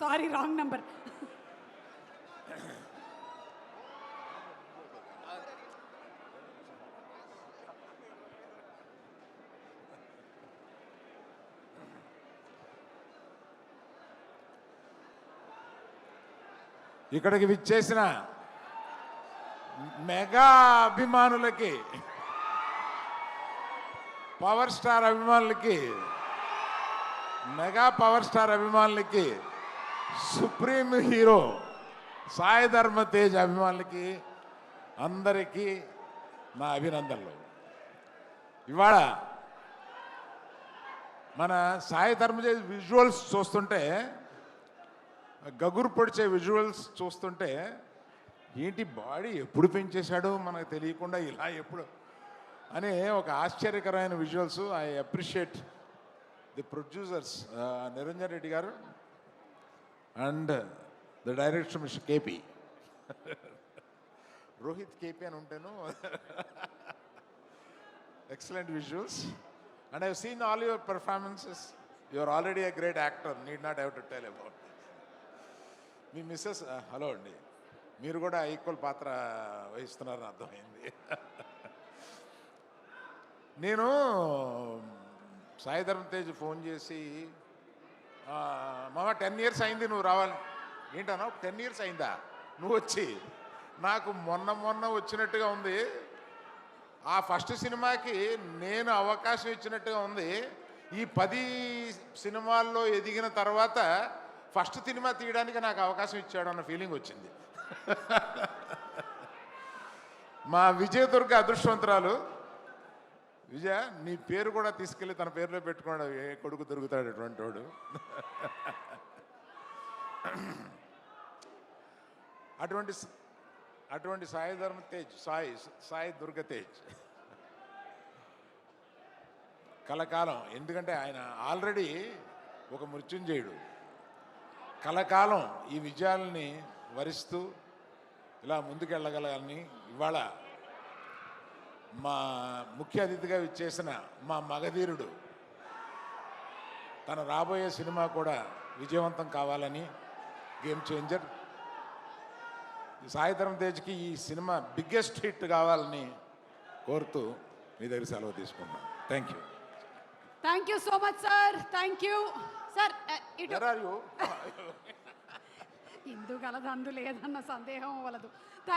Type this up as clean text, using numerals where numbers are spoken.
Sorry wrong number. ఇక్కడికి విచ్చేసిన mega అభిమానులకి, పవర్ స్టార్ అభిమానులకి, మెగా పవర్ స్టార్ అభిమానులకి, సుప్రీం హీరో సాయి ధర్మ తేజ్ అభిమానులకి అందరికీ నా అభినందనలు. ఇవాళ మన సాయి ధర్మ తేజ్ విజువల్స్ చూస్తుంటే, గగురు పొడిచే విజువల్స్ చూస్తుంటే, ఏంటి బాడీ ఎప్పుడు పెంచేశాడో మనకు తెలియకుండా ఇలా ఎప్పుడు అనే ఒక ఆశ్చర్యకరమైన visuals. I appreciate the producers Niranjan Reddy గారు and the director mister K P, Rohit K P అని ఉంటాను. Excellent visuals and I have seen all your performances. You are already a great actor, need not have to tell about. మీ missus hello అండి, మీరు కూడా equal పాత్ర వహిస్తున్నారని అర్థమైంది. నేను సాయి ధర్మ తేజ్ ఫోన్ చేసి, మామ 10 years అయింది నువ్వు రావాలి. ఏంటన్నా 10 years అయిందా నువ్వు వచ్చి? నాకు మొన్న వచ్చినట్టుగా ఉంది. ఆ ఫస్ట్ సినిమాకి నేను అవకాశం ఇచ్చినట్టుగా ఉంది. ఈ 10 సినిమాల్లో ఎదిగిన తర్వాత ఫస్ట్ సినిమా తీయడానికి నాకు అవకాశం ఇచ్చాడు అన్న ఫీలింగ్ వచ్చింది. మా విజయదుర్గ అదృష్టవంతురాలు. విజయ, నీ పేరు కూడా తీసుకెళ్ళి తన పేరులో పెట్టుకోండి, ఏ కొడుకు దొరుకుతాడు అటువంటి వాడు. అటువంటి సాయి ధర్మ తేజ్, సాయి దుర్గ తేజ్ కలకాలం. ఎందుకంటే ఆయన ఆల్రెడీ ఒక మృత్యుంజయుడు. కలకాలం ఈ విజయాలని వరిస్తూ ఇలా ముందుకెళ్ళగలని ఇవాళ మా ముఖ్య అతిథిగా విచ్చేసిన మా మగధీరుడు తన రాబోయే సినిమా కూడా విజయవంతం కావాలని, గేమ్ చేంజర్ సాయి ధర్మ తేజ్కి ఈ సినిమా బిగ్గెస్ట్ హిట్ కావాలని కోరుతూ మీ దగ్గర సెలవు తీసుకున్నాను. Thank you. Thank you so much sir. Thank you sir. ఇందు కలదు అందు లేదన్న సందేహం వలదు.